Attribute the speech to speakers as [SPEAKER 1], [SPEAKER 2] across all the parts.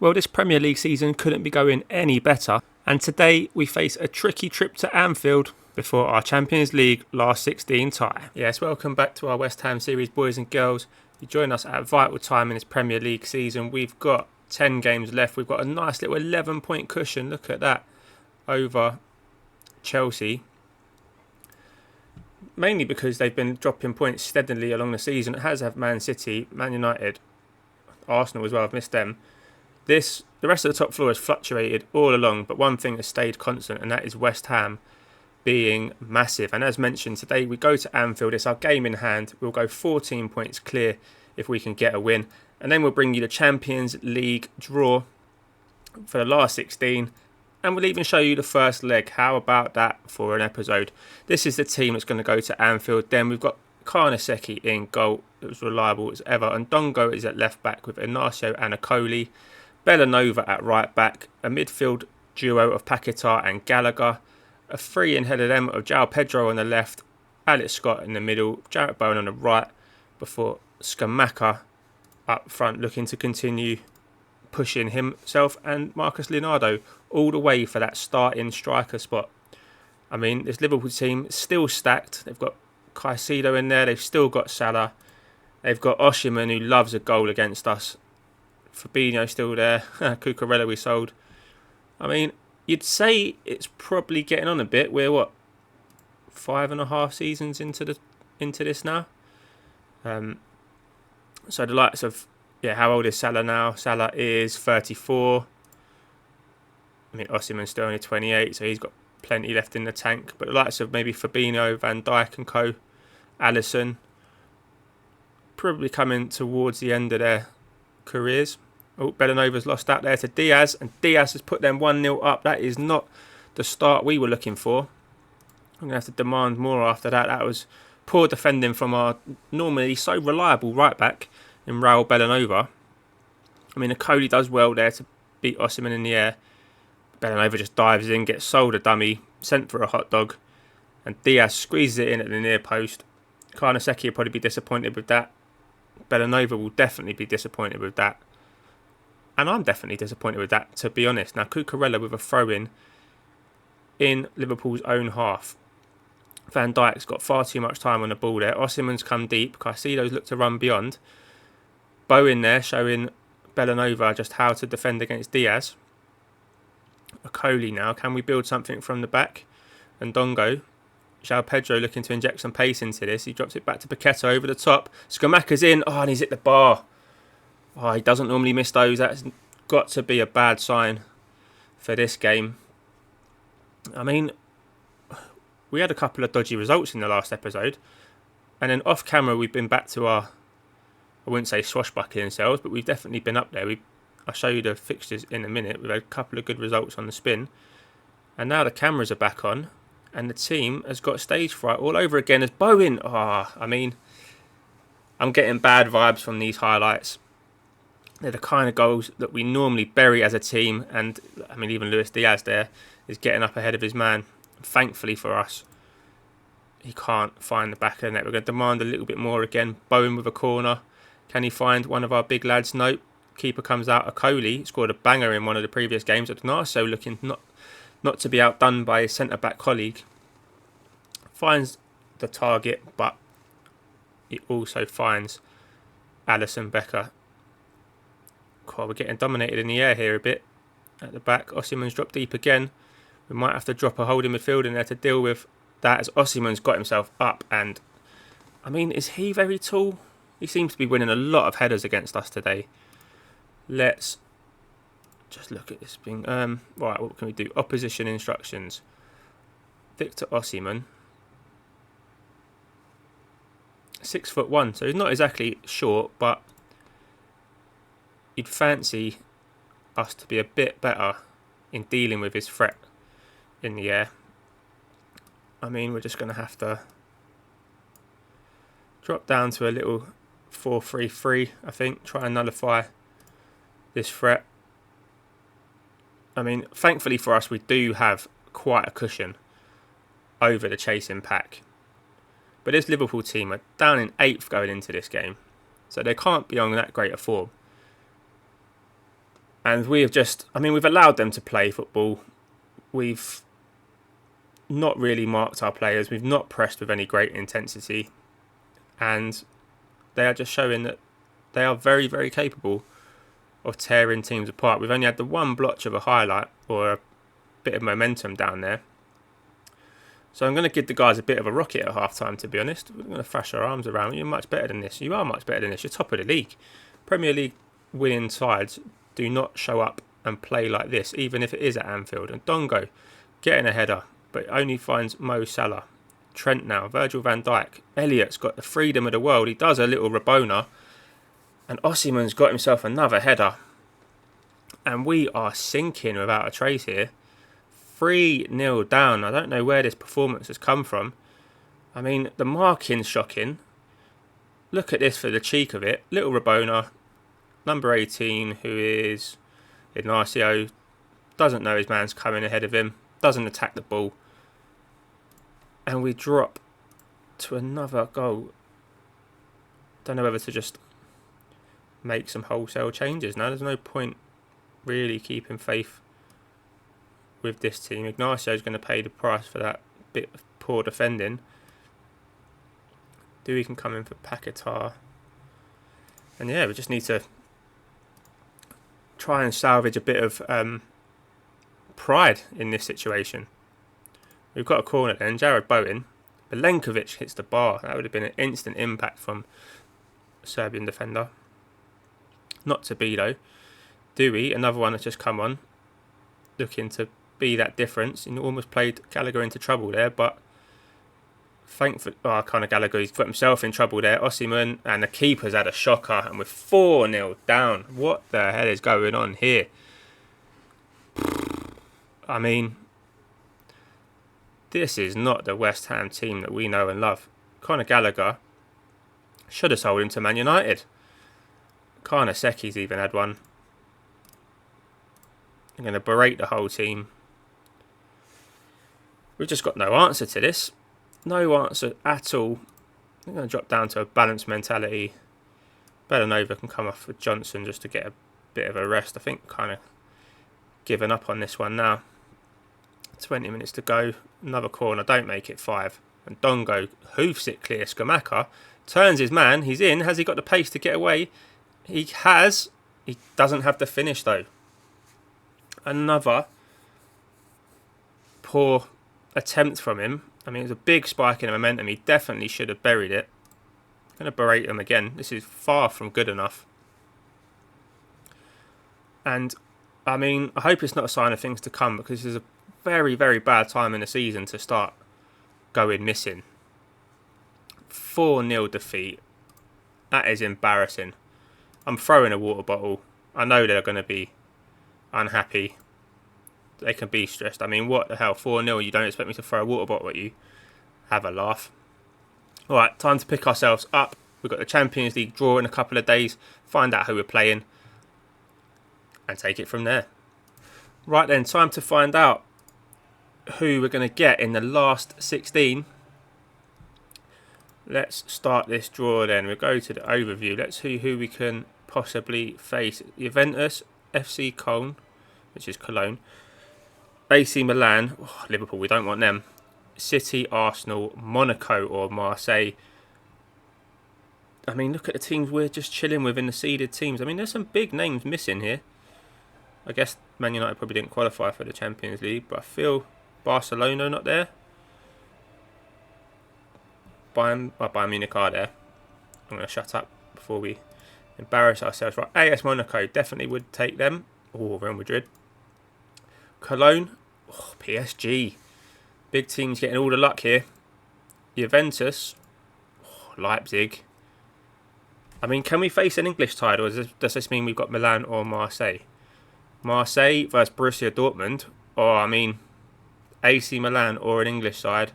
[SPEAKER 1] Well, this Premier League season couldn't be going any better, and today we face a tricky trip to Anfield before our Champions League last 16 tie. Yes, welcome back to our West Ham series, boys and girls. You join us at a vital time in this Premier League season. We've got 10 games left. We've got a nice little 11-point cushion. Look at that, over Chelsea. Mainly because they've been dropping points steadily along the season. It has have Man City, Man United, Arsenal as well. I've missed them. The rest of the top floor has fluctuated all along, but one thing has stayed constant, and that is West Ham being massive. And as mentioned, today we go to Anfield. It's our game in hand. We'll go 14 points clear if we can get a win. And then we'll bring you the Champions League draw for the last 16. And we'll even show you the first leg. How about that for an episode? This is the team that's going to go to Anfield. Then we've got Karnaseki in goal. It was reliable as ever. And Dongo is at left back with Inacio and Akoli. Bellanova at right back. A midfield duo of Paquetá and Gallagher. A free in head of them of João Pedro on the left. Alex Scott in the middle. Jarrett Bowen on the right. Before Skamaka up front looking to continue pushing himself, and Marcus Leonardo all the way for that starting striker spot. I mean, this Liverpool team is still stacked. They've got Caicedo in there. They've still got Salah. They've got Osimhen, who loves a goal against us. Fabinho still there. Cucurella we sold. I mean, you'd say it's probably getting on a bit. We're 5.5 seasons into this now. So the likes of, how old is Salah now? Salah is 34. I mean, Osimhen's still only 28, so he's got plenty left in the tank. But the likes of maybe Fabinho, Van Dijk and co, Alisson, probably coming towards the end of their careers. Oh, Bellanova's lost out there to Diaz, and Diaz has put them 1-0 up. That is not the start we were looking for. I'm going to have to demand more after that. That was poor defending from our normally so reliable right back in Raul Bellanova. I mean, Akoli does well there to beat Osimhen in the air. Bellanova just dives in, gets sold a dummy, sent for a hot dog, and Diaz squeezes it in at the near post. Karnaseki will probably be disappointed with that. Bellanova will definitely be disappointed with that. And I'm definitely disappointed with that, to be honest. Now, Cucurella with a throw-in in Liverpool's own half. Van Dijk's got far too much time on the ball there. Osimhen's come deep. Caicedo's looked to run beyond. Bowen there showing Bellanova just how to defend against Diaz. Akoli now. Can we build something from the back? And Dongo. João Pedro looking to inject some pace into this. He drops it back to Paquetá over the top. Skamaka's in. Oh, and he's hit the bar. Oh, he doesn't normally miss those. That's got to be a bad sign for this game. I mean, we had a couple of dodgy results in the last episode. And then off camera, we've been back to our, I wouldn't say swashbuckling selves, but we've definitely been up there. I'll show you the fixtures in a minute. We've had a couple of good results on the spin. And now the cameras are back on. And the team has got stage fright all over again as Bowen. I mean, I'm getting bad vibes from these highlights. They're the kind of goals that we normally bury as a team. And, I mean, even Luis Diaz there is getting up ahead of his man. Thankfully for us, he can't find the back of the net. We're going to demand a little bit more again. Bowen with a corner. Can he find one of our big lads? Nope. Keeper comes out. Akoli scored a banger in one of the previous games. Ignacio looking not to be outdone by his centre-back colleague. Finds the target, but he also finds Alisson Becker. We're getting dominated in the air here a bit. At the back, Osimhen's dropped deep again. We might have to drop a holding midfield in there to deal with that, as Osimhen's got himself up. And, I mean, is he very tall? He seems to be winning a lot of headers against us today. Let's just look at this thing. Right, what can we do? Opposition instructions. Victor Osimhen. 6'1", so he's not exactly short, but you'd fancy us to be a bit better in dealing with his threat in the air. I mean, we're just going to have to drop down to a little 4-3-3, I think. Try and nullify this threat. I mean, thankfully for us, we do have quite a cushion over the chasing pack. But this Liverpool team are down in 8th going into this game. So they can't be on that great a form. And we have just, I mean, we've allowed them to play football. We've not really marked our players. We've not pressed with any great intensity. And they are just showing that they are very, very capable of tearing teams apart. We've only had the one blotch of a highlight or a bit of momentum down there. So I'm going to give the guys a bit of a rocket at half time, to be honest. We're going to thrash our arms around. You're much better than this. You are much better than this. You're top of the league. Premier League winning sides do not show up and play like this, even if it is at Anfield. And Dongo getting a header, but it only finds Mo Salah. Trent now, Virgil van Dijk. Elliott's got the freedom of the world. He does a little Rabona. And Osimhen's got himself another header. And we are sinking without a trace here. 3-0 down. I don't know where this performance has come from. I mean, the marking's shocking. Look at this for the cheek of it. Little Rabona, number 18, who is Ignacio, doesn't know his man's coming ahead of him, doesn't attack the ball. And we drop to another goal. Don't know whether to just make some wholesale changes now. There's no point really keeping faith with this team. Ignacio's going to pay the price for that bit of poor defending. Dewey can come in for Paquetá. And yeah, we just need to try and salvage a bit of pride in this situation. We've got a corner then. Jared Bowen. Milenkovic hits the bar. That would have been an instant impact from a Serbian defender. Not to be though. Dewey, another one that's just come on. Looking to be that difference. He almost played Gallagher into trouble there, but thankfully, Conor Gallagher, he's put himself in trouble there. Osimhen, and the keeper's had a shocker, and we're 4-0 down. What the hell is going on here? I mean, this is not the West Ham team that we know and love. Conor Gallagher should have sold him to Man United. Karnaseki's even had one. I'm going to berate the whole team. We've just got no answer to this. No answer at all. I'm going to drop down to a balanced mentality. Bellanova can come off with Johnson just to get a bit of a rest. I think kind of given up on this one now. 20 minutes to go. Another corner. Don't make it 5. And Dongo hoofs it clear. Skamaka turns his man. He's in. Has he got the pace to get away? He has. He doesn't have the finish though. Another poor attempt from him. I mean, it was a big spike in momentum. He definitely should have buried it. I'm going to berate him again. This is far from good enough. And, I mean, I hope it's not a sign of things to come, because this is a very, very bad time in the season to start going missing. 4-0 defeat. That is embarrassing. I'm throwing a water bottle. I know they're going to be unhappy. They can be stressed. I mean, what the hell? 4-0, you don't expect me to throw a water bottle at you? Have a laugh. Alright, time to pick ourselves up. We've got the Champions League draw in a couple of days. Find out who we're playing. And take it from there. Right then, time to find out who we're going to get in the last 16. Let's start this draw then. We'll go to the overview. Let's see who we can possibly face. Juventus, FC Cologne, which is Cologne. AC Milan, Liverpool, we don't want them. City, Arsenal, Monaco or Marseille. I mean, look at the teams we're just chilling with in the seeded teams. I mean, there's some big names missing here. I guess Man United probably didn't qualify for the Champions League, but I feel Barcelona not there. Bayern Munich are there. I'm going to shut up before we embarrass ourselves. Right, AS Monaco definitely would take them. Oh, Real Madrid. Cologne. Oh, PSG. Big teams getting all the luck here. Juventus. Oh, Leipzig. I mean, can we face an English side, or does this mean we've got Milan or Marseille? Marseille versus Borussia Dortmund. Or, I mean, AC Milan or an English side.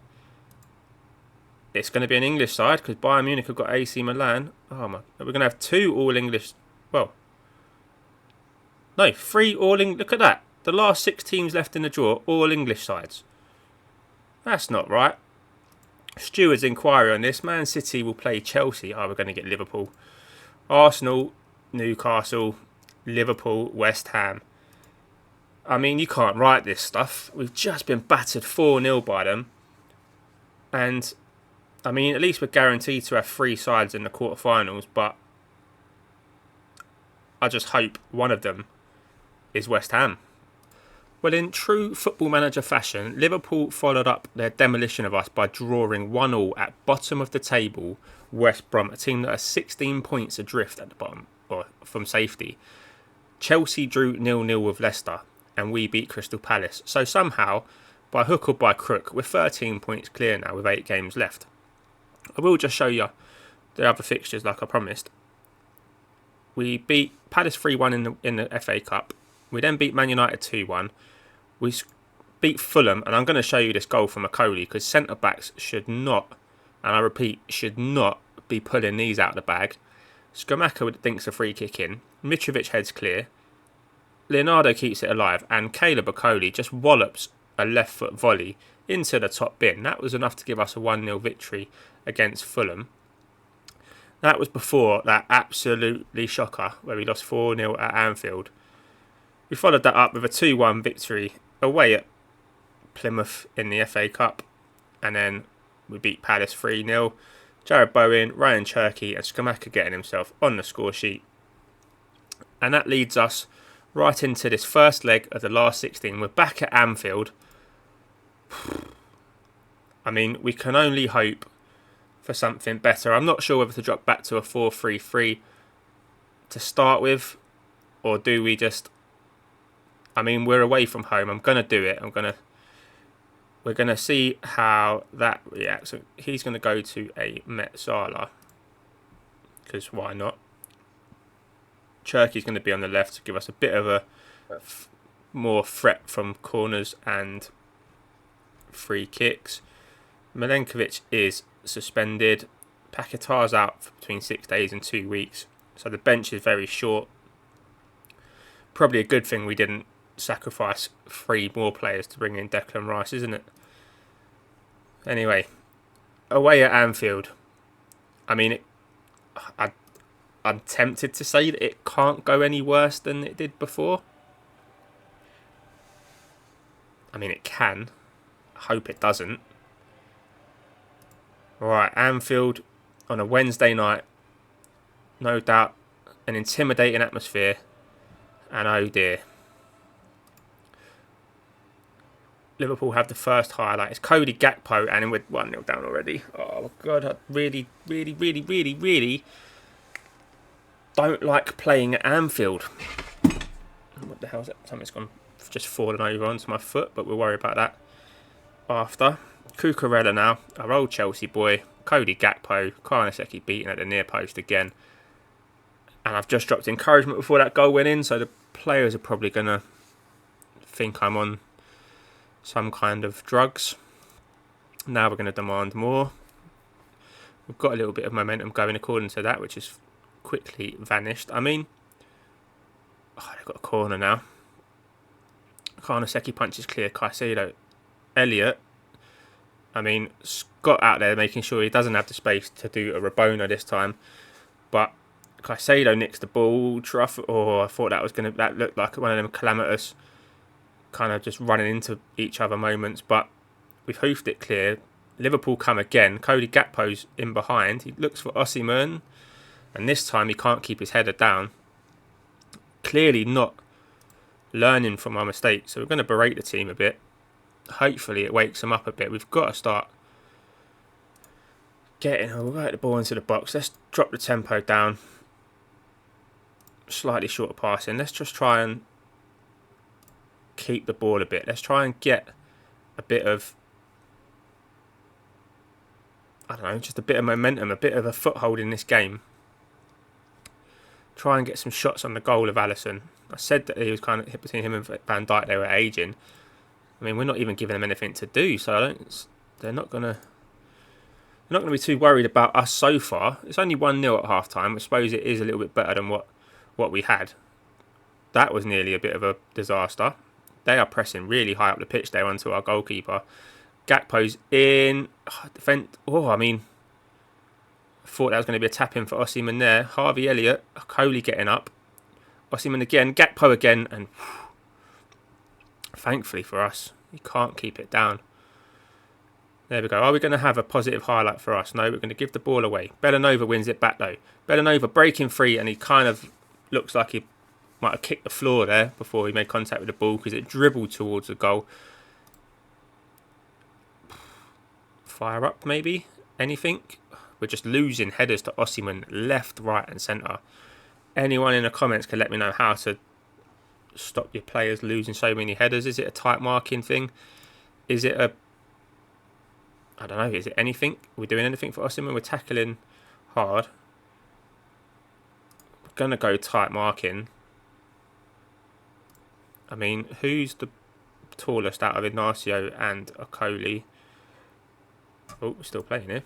[SPEAKER 1] It's going to be an English side because Bayern Munich have got AC Milan. Oh my! We're going to have 2 all English. Well, no, 3 all English. Look at that. The last 6 teams left in the draw, all English sides. That's not right. Steward's inquiry on this. Man City will play Chelsea. Oh, we're going to get Liverpool. Arsenal, Newcastle, Liverpool, West Ham. I mean, you can't write this stuff. We've just been battered 4-0 by them. And, I mean, at least we're guaranteed to have 3 sides in the quarterfinals, but I just hope one of them is West Ham. Well, in true Football Manager fashion, Liverpool followed up their demolition of us by drawing 1-1 at bottom of the table West Brom, a team that are 16 points adrift at the bottom, or from safety. Chelsea drew 0-0 with Leicester, and we beat Crystal Palace. So somehow, by hook or by crook, we're 13 points clear now with 8 games left. I will just show you the other fixtures like I promised. We beat Palace 3-1 in the FA Cup. We then beat Man United 2-1. We beat Fulham, and I'm going to show you this goal from McCauley because centre-backs should not, and I repeat, should not be pulling these out of the bag. Skamaka thinks a free kick in. Mitrovic heads clear. Leonardo keeps it alive, and Caleb McCauley just wallops a left foot volley into the top bin. That was enough to give us a 1-0 victory against Fulham. That was before that absolutely shocker where we lost 4-0 at Anfield. We followed that up with a 2-1 victory away at Plymouth in the FA Cup, and then we beat Palace 3-0. Jared Bowen, Ryan Cherky and Skamaka getting himself on the score sheet. And that leads us right into this first leg of the last 16. We're back at Anfield. I mean, we can only hope for something better. I'm not sure whether to drop back to a 4-3-3 to start with, or do we just... I mean, we're away from home. I'm going to do it. We're going to see how that reacts. So he's going to go to a Metsala, because why not? Cherky's going to be on the left to give us a bit of a more threat from corners and free kicks. Milenkovic is suspended. Paquetá's out for between 6 days and 2 weeks. So the bench is very short. Probably a good thing we didn't sacrifice 3 more players to bring in Declan Rice, isn't it? Anyway, away at Anfield. I mean, I'm tempted to say that it can't go any worse than it did before. I mean, it can. I hope it doesn't. Right, Anfield on a Wednesday night. No doubt an intimidating atmosphere. And oh dear. Liverpool have the first highlight. It's Cody Gakpo, and we're 1-0 down already. Oh God, I really don't like playing at Anfield. What the hell is that? Something's just fallen over onto my foot, but we'll worry about that after. Cucurella now, our old Chelsea boy. Cody Gakpo, Karnaseki beaten at the near post again. And I've just dropped encouragement before that goal went in, so the players are probably going to think I'm on some kind of drugs. Now we're going to demand more. We've got a little bit of momentum going according to that, which has quickly vanished. I mean, they've got a corner now. Karnaseki punches clear. Caicedo, Elliott. I mean, Scott out there making sure he doesn't have the space to do a Rabona this time. But Caicedo nicks the ball. I thought that looked like one of them calamitous, kind of just running into each other moments. But we've hoofed it clear. Liverpool come again. Cody Gakpo's in behind. He looks for Osimhen, and this time he can't keep his header down. Clearly not learning from our mistakes. So we're going to berate the team a bit. Hopefully it wakes them up a bit. We've got to start we'll get the ball into the box. Let's drop the tempo down. Slightly shorter passing. Let's just try and keep the ball a bit. Let's try and get a bit of, I don't know, just a bit of momentum, a bit of a foothold in this game. Try and get some shots on the goal of Alisson. I said that he was kind of between him and Van Dijk, they were aging. I mean, we're not even giving them anything to do, so they're not going to be too worried about us so far. It's only 1-0 at half time. I suppose it is a little bit better than what we had. That was nearly a bit of a disaster. They are pressing really high up the pitch there onto our goalkeeper. Gakpo's in. I thought that was going to be a tap in for Osimhen there. Harvey Elliott, Coley getting up. Osimhen again, Gakpo again, and thankfully for us, he can't keep it down. There we go. Are we going to have a positive highlight for us? No, we're going to give the ball away. Bellanova wins it back though. Bellanova breaking free, and he kind of looks like he might have kicked the floor there before he made contact with the ball because it dribbled towards the goal. Fire up maybe? Anything? We're just losing headers to Osimhen left, right and centre. Anyone in the comments can let me know how to stop your players losing so many headers. Is it a tight marking thing? Is it a... I don't know. Is it anything? Are we doing anything for Osimhen? We're tackling hard. We're going to go tight marking. I mean, who's the tallest out of Ignacio and Okoli? Oh, we're still playing here.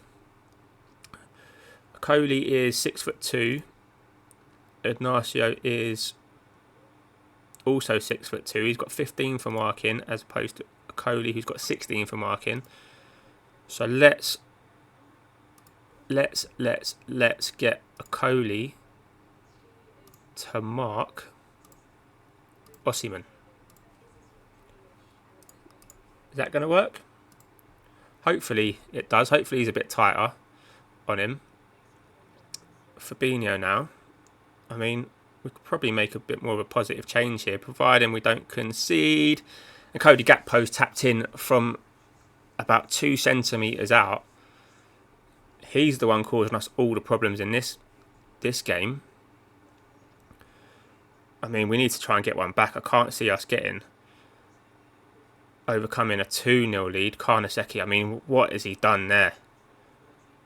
[SPEAKER 1] Okoli is 6'2". Ignacio is also 6'2". He's got 15 for marking as opposed to Okoli, who's got 16 for marking. So let's get Okoli to mark Osimhen. Is that going to work? Hopefully it does. Hopefully he's a bit tighter on him. Fabinho now. I mean, we could probably make a bit more of a positive change here, providing we don't concede. And Cody Gakpo's tapped in from about 2 centimetres out. He's the one causing us all the problems in this game. I mean, we need to try and get one back. I can't see us overcoming a 2-0 lead. Karnaseki, I mean, what has he done there?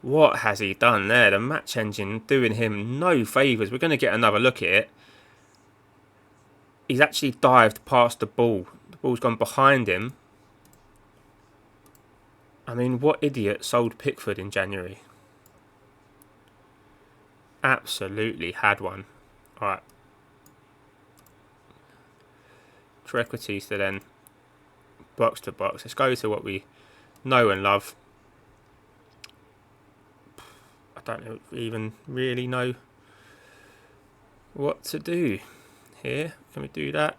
[SPEAKER 1] What has he done there? The match engine doing him no favours. We're going to get another look at it. He's actually dived past the ball. The ball's gone behind him. I mean, what idiot sold Pickford in January? Absolutely had one. Alright. Trequarties to then box to box. Let's go to what we know and love. I don't even really know what to do here. Can we do that?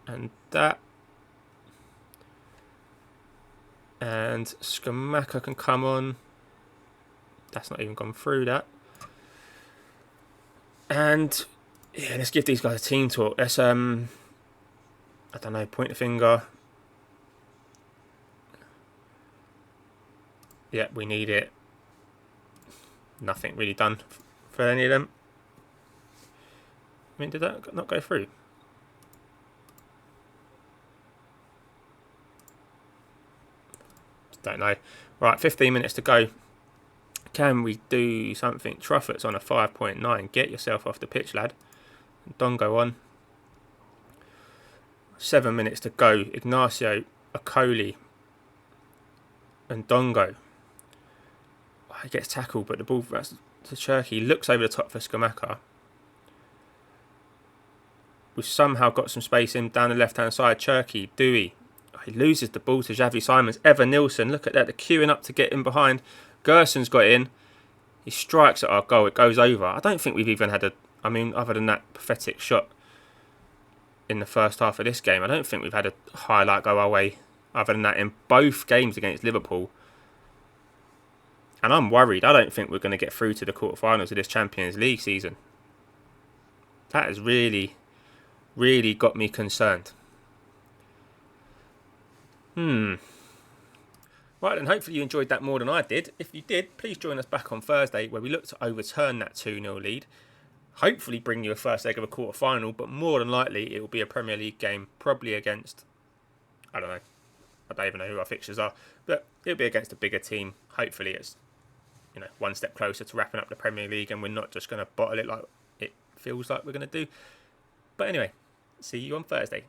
[SPEAKER 1] And that. And Skamaka can come on. That's not even gone through that. And yeah, let's give these guys a team talk. Let's I don't know, point the finger. Yeah, we need it. Nothing really done for any of them. I mean, did that not go through? Don't know. Right, 15 minutes to go. Can we do something? Truffett's on a 5.9. Get yourself off the pitch, lad. Dongo on. 7 minutes to go. Ignacio, Okoli, and Dongo. He gets tackled, but the ball that's to Cherky. Looks over the top for Skamaka. We've somehow got some space in down the left-hand side. Cherky, Dewey. He loses the ball to Xavi Simons. Evan Nilsson, look at that. They're queuing up to get in behind. Gerson's got in. He strikes at our goal. It goes over. I don't think we've even had other than that pathetic shot in the first half of this game, I don't think we've had a highlight go our way other than that in both games against Liverpool. And I'm worried. I don't think we're going to get through to the quarterfinals of this Champions League season. That has really, really got me concerned. Right then, hopefully you enjoyed that more than I did. If you did, please join us back on Thursday where we look to overturn that 2-0 lead. Hopefully bring you a first leg of a quarter-final, but more than likely it will be a Premier League game, probably against, I don't know, I don't even know who our fixtures are, but it'll be against a bigger team. Hopefully it's, one step closer to wrapping up the Premier League and we're not just going to bottle it like it feels like we're going to do. But anyway, see you on Thursday.